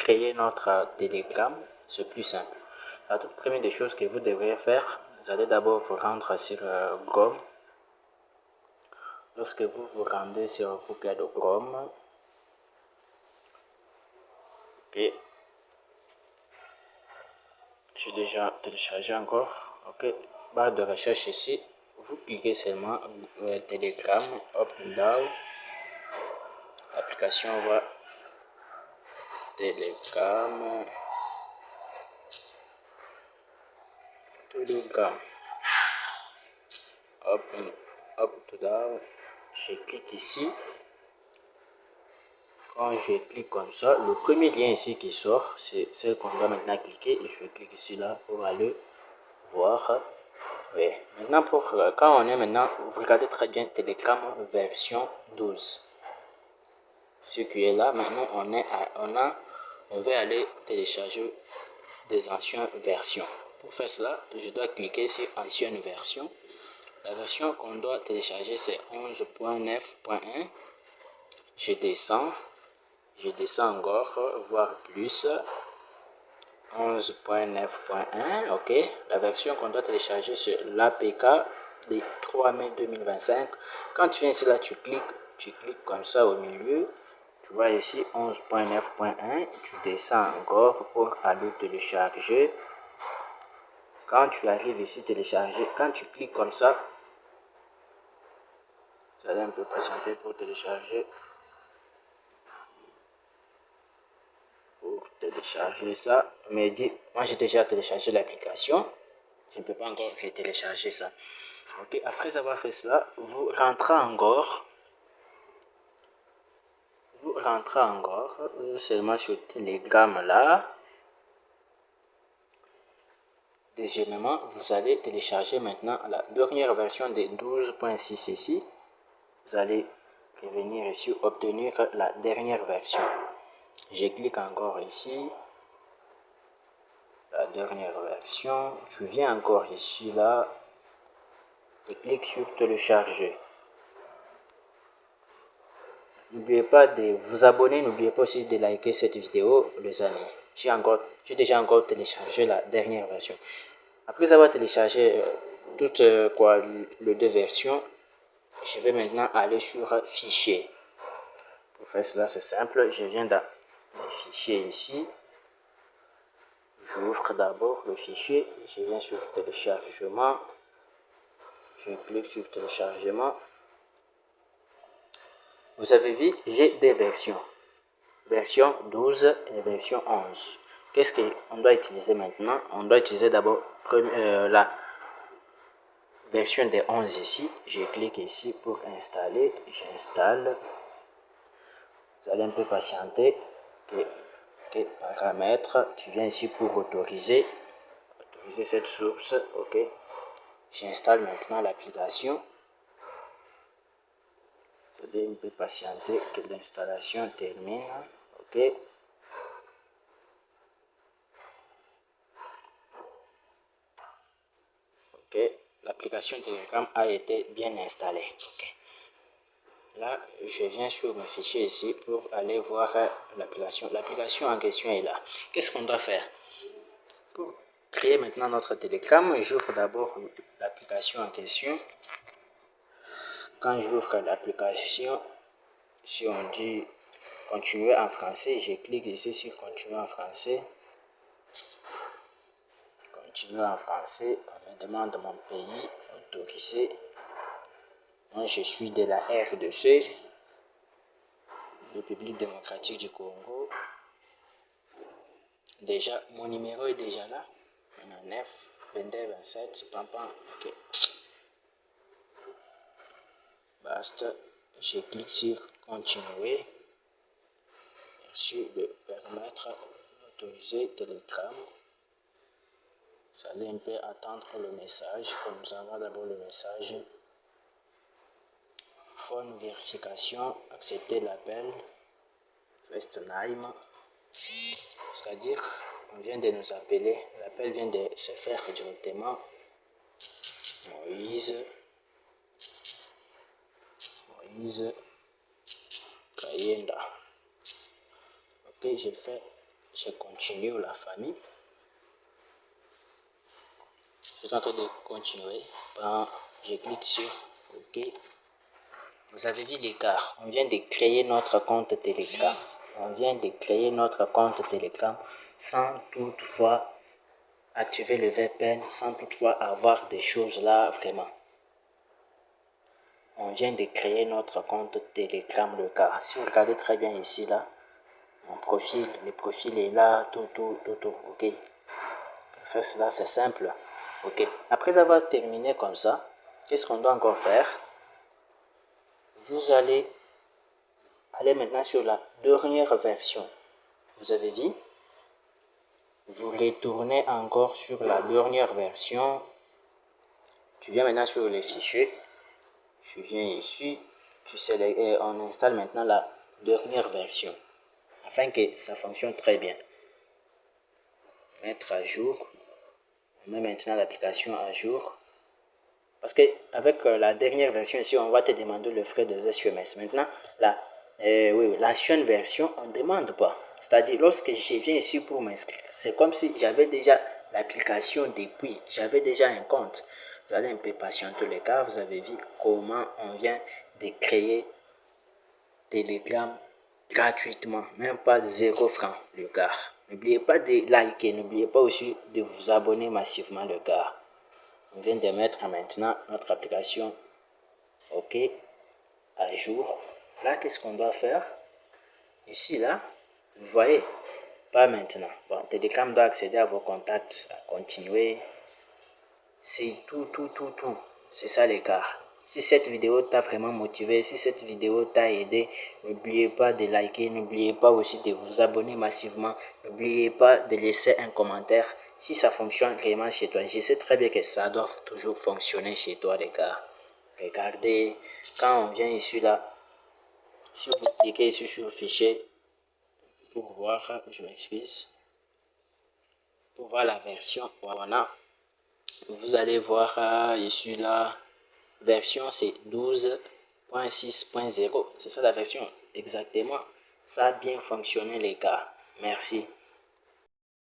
créer notre Telegram, c'est plus simple. La toute première des choses que vous devriez faire, vous allez d'abord vous rendre sur Chrome. Lorsque vous vous rendez sur Google Chrome, ok, j'ai déjà téléchargé encore, ok, barre de recherche ici, vous cliquez seulement Telegram, Open Down, l'application va Telegram, Open Down, je clique ici. Quand je clique comme ça, le premier lien ici qui sort, c'est celle qu'on doit maintenant cliquer. Je clique ici là pour aller voir. Oui. Maintenant, quand on est maintenant, vous regardez très bien Telegram version 12. Ce qui est là, maintenant, on veut aller télécharger des anciennes versions. Pour faire cela, je dois cliquer sur ancienne version. La version qu'on doit télécharger, c'est 11.9.1. Je descends encore, voire plus. 11.9.1, ok. La version qu'on doit télécharger, c'est l'APK du 3 mai 2025. Quand tu viens ici, là, tu cliques comme ça au milieu. Tu vois ici 11.9.1. Tu descends encore pour aller télécharger. Quand tu arrives ici, télécharger, quand tu cliques comme ça, vous allez un peu patienter pour télécharger. Télécharger ça, mais dit moi j'ai déjà téléchargé l'application, je ne peux pas encore télécharger ça. Ok, après avoir fait cela, vous rentrez encore seulement sur Telegram là. Deuxièmement, vous allez télécharger maintenant la dernière version de 12.6 ici. Vous allez revenir ici, obtenir la dernière version. Je clique encore ici, la dernière version. Tu viens encore ici là et clique sur télécharger. N'oubliez pas de vous abonner, n'oubliez pas aussi de liker cette vidéo, les amis. J'ai déjà encore téléchargé la dernière version. Après avoir téléchargé toutes les deux versions, je vais maintenant aller sur fichier. Pour faire cela, c'est simple. Je viens dans les fichiers ici. J'ouvre d'abord le fichier. Je viens sur téléchargement. Je clique sur téléchargement. Vous avez vu, j'ai des versions. Version 12 et version 11. Qu'est-ce qu'on doit utiliser maintenant? On doit utiliser d'abord la version des 11 ici. Je clique ici pour installer. J'installe. Vous allez un peu patienter. Ok, paramètres. Tu viens ici pour autoriser cette source. Ok. J'installe maintenant l'application. Vous allez un peu patienter que l'installation termine. Ok. Ok, l'application Telegram a été bien installée. Okay. Là, je viens sur mes fichiers ici pour aller voir l'application. L'application en question est là. Qu'est-ce qu'on doit faire? Pour créer maintenant notre Telegram, j'ouvre d'abord l'application en question. Quand j'ouvre l'application, si on dit continuer en français, je clique ici sur continuer en français. Continuer en français, on me demande mon pays, autorisé. Moi, je suis de la RDC, République démocratique du Congo. Déjà, mon numéro est déjà là. 9, 22, 27, pampan. Ok. Basta. Je clique sur continuer. Merci de permettre d'autoriser Telegram. Vous allez un peu attendre le message. Comme nous avons d'abord le message. Phone vérification. Accepter l'appel. First name. C'est-à-dire, on vient de nous appeler. L'appel vient de se faire directement. Moïse Kayenda. Ok, Je continue la famille. Je suis en train de continuer. Je clique sur OK. Vous avez vu l'écart. On vient de créer notre compte Telegram. On vient de créer notre compte Telegram sans toutefois activer le VPN, sans toutefois avoir des choses là vraiment. On vient de créer notre compte Telegram le cas. Si vous regardez très bien ici là, mon profil, le profil est là, tout, ok. Faire cela, c'est simple, ok. Après avoir terminé comme ça, qu'est-ce qu'on doit encore faire? Vous allez aller maintenant sur la dernière version. Vous avez vu? Vous retournez encore sur la dernière version. Tu viens maintenant sur les fichiers. Je viens ici. On installe maintenant la dernière version afin que ça fonctionne très bien. Mettre à jour. On met maintenant l'application à jour. Parce qu'avec la dernière version ici, on va te demander le frais des SMS. Maintenant, l'ancienne version, on ne demande pas. C'est-à-dire, lorsque je viens ici pour m'inscrire, c'est comme si j'avais déjà l'application depuis. J'avais déjà un compte. Vous allez un peu patienter les gars. Vous avez vu comment on vient de créer Telegram gratuitement. Même pas 0 francs le gars. N'oubliez pas de liker. N'oubliez pas aussi de vous abonner massivement le gars. On vient de mettre maintenant notre application OK à jour. Là, qu'est-ce qu'on doit faire? Ici, là, vous voyez, pas maintenant. Bon, Telegram doit accéder à vos contacts, à continuer. C'est tout. C'est ça les gars. Si cette vidéo t'a vraiment motivé, si cette vidéo t'a aidé, n'oubliez pas de liker, n'oubliez pas aussi de vous abonner massivement, n'oubliez pas de laisser un commentaire si ça fonctionne vraiment chez toi. Je sais très bien que ça doit toujours fonctionner chez toi les gars. Regardez, quand on vient ici là, si vous cliquez ici sur le fichier pour voir, je m'excuse, pour voir la version, voilà, vous allez voir ici là, version c'est 12.6.0, c'est ça la version exactement. Ça a bien fonctionné les gars. Merci.